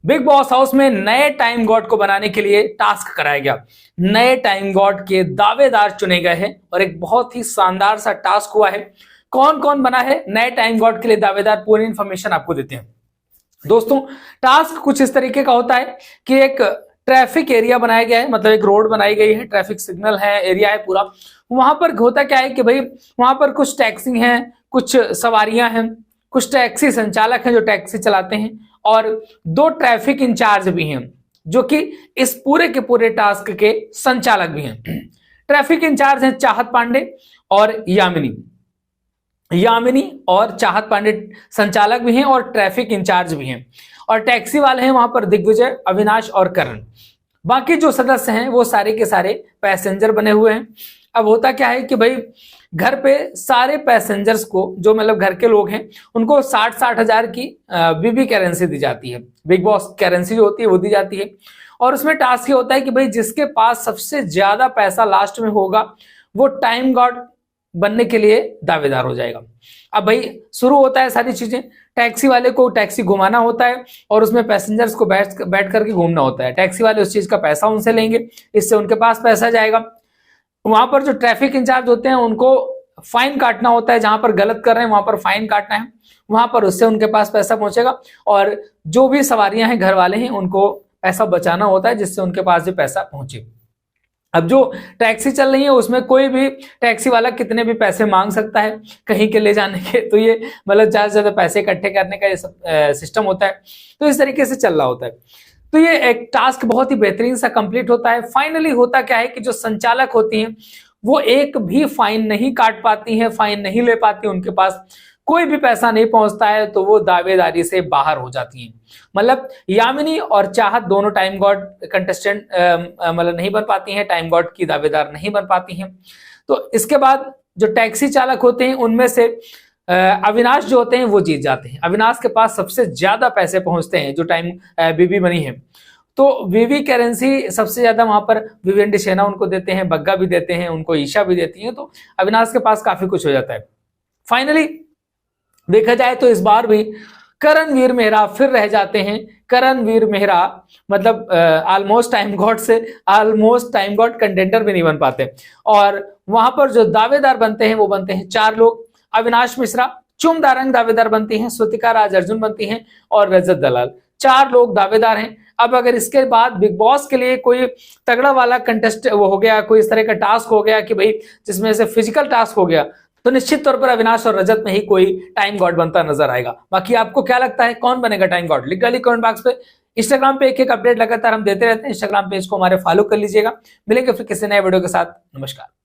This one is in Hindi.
बिग बॉस हाउस में नए टाइम गॉड को बनाने के लिए टास्क कराया गया। नए टाइम गॉड के दावेदार चुने गए हैं और एक बहुत ही शानदार सा टास्क हुआ है। कौन कौन बना है नए टाइम गॉड के लिए दावेदार, पूरी इंफॉर्मेशन आपको देते हैं। दोस्तों, टास्क कुछ इस तरीके का होता है कि एक ट्रैफिक एरिया बनाया गया है, मतलब एक रोड बनाई गई है, ट्रैफिक सिग्नल है, एरिया है पूरा। वहां पर होता क्या है कि भाई वहां पर कुछ टैक्सी हैं, कुछ सवारियां हैं, कुछ टैक्सी संचालक हैं जो टैक्सी चलाते हैं, और 2 ट्रैफिक इंचार्ज भी हैं जो कि इस पूरे के पूरे टास्क के संचालक भी हैं। ट्रैफिक इंचार्ज हैं चाहत पांडे और यामिनी और चाहत पांडे संचालक भी हैं और ट्रैफिक इंचार्ज भी हैं, और टैक्सी वाले हैं वहां पर दिग्विजय, अविनाश और करण। बाकी जो सदस्य हैं वो सारे के सारे पैसेंजर बने हुए हैं। अब होता क्या है कि भाई घर पे सारे पैसेंजर्स को, जो मतलब घर के लोग हैं, उनको 60-60 हजार की बीबी करेंसी दी जाती है। बिग बॉस करेंसी जो होती है वो दी जाती है, और उसमें टास्क ये होता है कि भाई जिसके पास सबसे ज्यादा पैसा लास्ट में होगा वो टाइम गॉड बनने के लिए दावेदार हो जाएगा। अब भाई शुरू होता है सारी चीजें। टैक्सी वाले को टैक्सी घुमाना होता है और उसमें पैसेंजर्स को बैठ करके घूमना होता है। टैक्सी वाले उस चीज का पैसा उनसे लेंगे, इससे उनके पास पैसा जाएगा। वहां पर जो ट्रैफिक इंचार्ज होते हैं उनको फाइन काटना होता है, जहां पर गलत कर रहे हैं वहां पर फाइन काटना है, वहां पर उससे उनके पास पैसा पहुंचेगा। और जो भी सवारियां हैं, घर वाले हैं, उनको पैसा बचाना होता है जिससे उनके पास भी पैसा पहुंचे। अब जो टैक्सी चल रही है उसमें कोई भी टैक्सी वाला कितने भी पैसे मांग सकता है कहीं के ले जाने के, तो ये मतलब ज्यादा से ज्यादा पैसे इकट्ठे करने का सिस्टम होता है। तो इस तरीके से चल रहा होता है। तो ये एक टास्क बहुत ही बेहतरीन सा कंप्लीट होता है। फाइनली होता क्या है कि जो संचालक होती हैं वो एक भी फाइन नहीं काट पाती हैं, फाइन नहीं ले पाती, उनके पास कोई भी पैसा नहीं पहुंचता है, तो वो दावेदारी से बाहर हो जाती हैं। मतलब यामिनी और चाहत दोनों टाइम गॉड कंटेस्टेंट मतलब नहीं बन पाती हैं, टाइम गॉड की दावेदार नहीं बन पाती हैं। तो इसके बाद जो टैक्सी चालक होते हैं उनमें से अविनाश जो होते हैं वो जीत जाते हैं। अविनाश के पास सबसे ज्यादा पैसे पहुंचते हैं जो टाइम बीबी बनी है। तो बीबी करेंसी सबसे ज्यादा वहां पर विवेंडी सेना उनको देते हैं, बग्गा भी देते हैं, उनको ईशा भी देती है। तो अविनाश के पास काफी कुछ हो जाता है। फाइनली देखा जाए तो इस बार भी करणवीर मेहरा फिर रह जाते हैं। करणवीर मेहरा मतलब ऑलमोस्ट टाइम गॉड से ऑलमोस्ट टाइम गॉड कंटेंडर भी नहीं बन पाते, और वहां पर जो दावेदार बनते हैं वो बनते हैं 4 लोग। अविनाश मिश्रा, चुम दारंग दावेदार बनती हैं, श्रुतिका राज अर्जुन बनती हैं, और रजत दलाल। 4 लोग दावेदार हैं। अब अगर इसके बाद बिग बॉस के लिए कोई तगड़ा वाला कंटेस्ट वो हो गया, कोई इस तरह का टास्क हो गया कि भाई जिसमें से फिजिकल टास्क हो गया, तो निश्चित तौर पर अविनाश और रजत में ही कोई टाइम गॉड बनता नजर आएगा। बाकी आपको क्या लगता है कौन बनेगा टाइम गॉड? लिख डालिए कमेंट बॉक्स पे। इंस्टाग्राम पे एक अपडेट लगातार हम देते रहते हैं, इंस्टाग्राम पेज को हमारे फॉलो कर लीजिएगा। मिलेंगे फिर किसी नए वीडियो के साथ। नमस्कार।